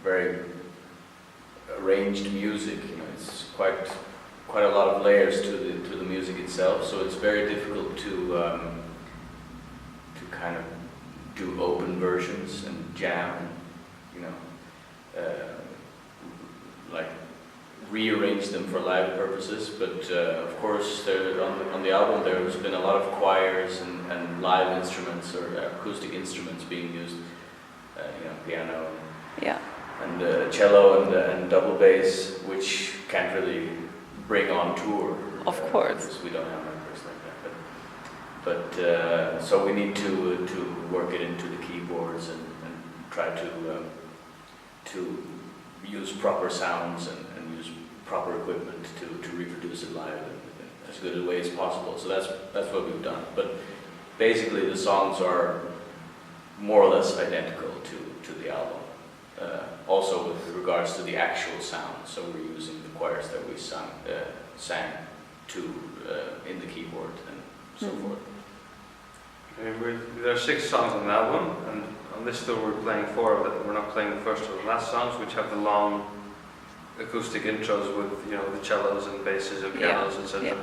very arranged music. You know, it's quite a lot of layers to the music itself. So it's very difficult to kind of do open versions and jam. You know, like rearrange them for live purposes. But of course, on the album there's been a lot of choirs and live instruments or acoustic instruments being used. You know, piano. Yeah. And cello and double bass, which can't really bring on tour. Of course. Because we don't have members like that. But so we need to work it into the keyboards and try to use proper sounds and use proper equipment to reproduce it live in as good a way as possible. So that's what we've done. But basically the songs are more or less identical to the album. Also with regards to the actual sound, so we're using the choirs that we sang in the keyboard and so forth. There are 6 songs on the album, and on this tour we're playing 4 of them. We're not playing the first or the last songs, which have the long acoustic intros with, you know, the cellos and basses and pianos, etc. Yeah.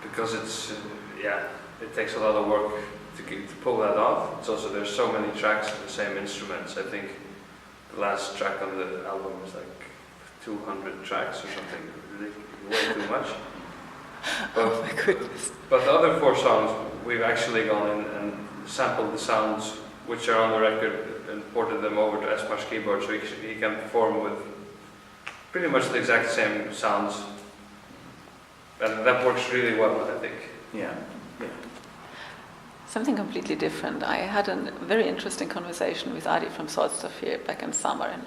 Because it takes a lot of work to pull that off. It's also, there's so many tracks of the same instruments. I think the last track on the album is like 200 tracks or something, way too much. But, oh my goodness. But the other 4 songs, we've actually gone in and sampled the sounds which are on the record and ported them over to Esmar's keyboard, so he can perform with pretty much the exact same sounds. And that works really well, I think. Yeah. Something completely different. I had a very interesting conversation with Adi from Salzburg here back in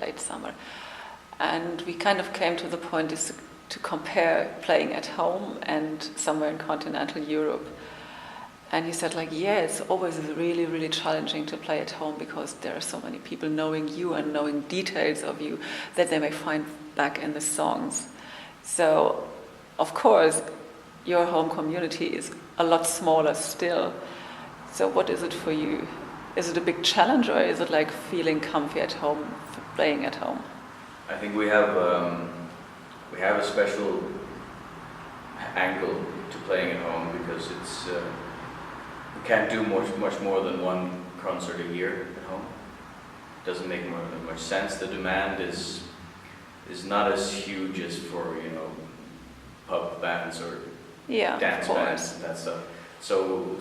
late summer. And we kind of came to the point to compare playing at home and somewhere in continental Europe. And he said, like, it's always really, really challenging to play at home because there are so many people knowing you and knowing details of you that they may find back in the songs. So, of course, your home community is a lot smaller still. So what is it for you? Is it a big challenge, or is it like feeling comfy at home, playing at home? I think we have a special angle to playing at home because it's we can't do much more than 1 concert a year at home. It doesn't make much sense. The demand is not as huge as for, you know, pub bands or dance bands and that stuff. So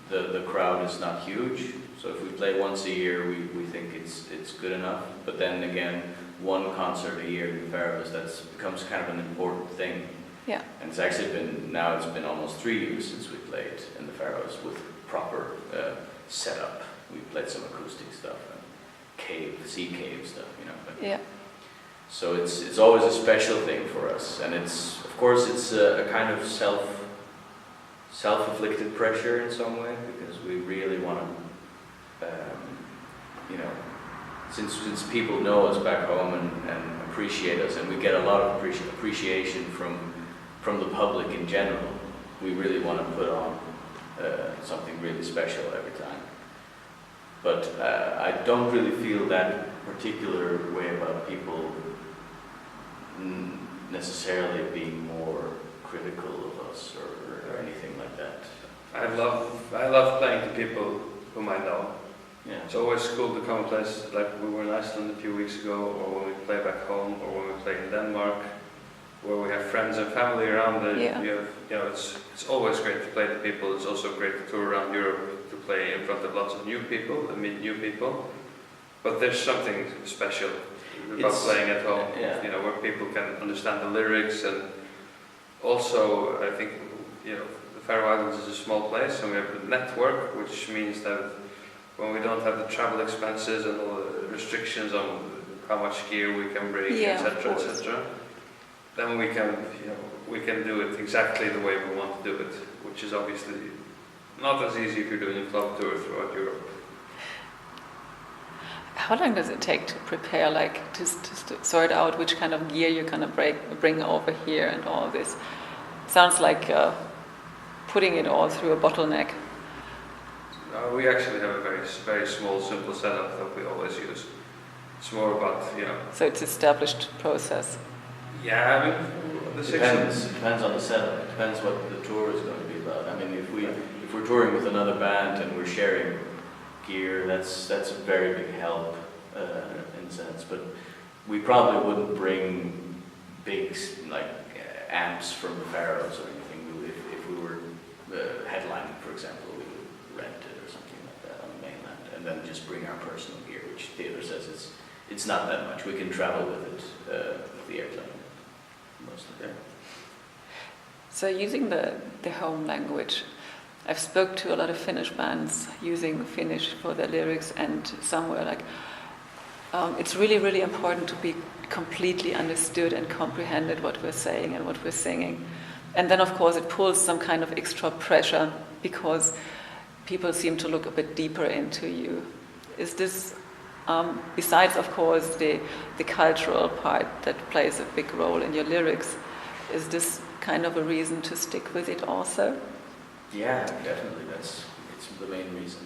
the crowd is not huge. So if we play once a year, we think it's good enough. But then again, 1 concert a year in the Faroes, that becomes kind of an important thing. Yeah. And it's actually been almost 3 years since we played in the Faroes with proper setup. We played some acoustic stuff and sea cave stuff, you know. But so it's always a special thing for us, and it's a kind of self-inflicted pressure in some way, because we really want to, you know, since people know us back home and appreciate us, and we get a lot of appreciation from the public in general, we really want to put on something really special every time. But I don't really feel that particular way about people necessarily being more critical of us or anything like that. I love playing to people whom I know. Yeah. It's always cool to come to places like we were in Iceland a few weeks ago, or when we play back home, or when we play in Denmark, where we have friends and family around. It's always great to play to people. It's also great to tour around Europe, to play in front of lots of new people and meet new people. But there's something special about playing at home, you know, where people can understand the lyrics, and also I think, you know, the Faroe Islands is a small place, and we have a network, which means that when we don't have the travel expenses and all the restrictions on how much gear we can bring, etc., etc., then we can do it exactly the way we want to do it, which is obviously not as easy if you're doing a club tour throughout Europe. How long does it take to prepare, like to sort out which kind of gear you're gonna bring over here and all this? Sounds like putting it all through a bottleneck. We actually have a very, very small, simple setup that we always use. It's more about, So it's established process. Yeah, I mean, the depends on the setup. It depends what the tour is going to be about. I mean, if we're touring with another band and we're sharing gear, that's a very big help in a sense. But we probably wouldn't bring big amps from the Faroes or anything. If we were headlining, for example, we would rent it or something like that on the mainland, and then just bring our personal gear, which Theodor says it's not that much. We can travel with it with the airplane mostly. Yeah. So using the home language, I've spoke to a lot of Finnish bands using Finnish for their lyrics, and some were like, it's really, really important to be completely understood and comprehended what we're saying and what we're singing. And then, of course, it pulls some kind of extra pressure because people seem to look a bit deeper into you. Is this, besides, of course, the cultural part that plays a big role in your lyrics, is this kind of a reason to stick with it also? Yeah, definitely. It's the main reason.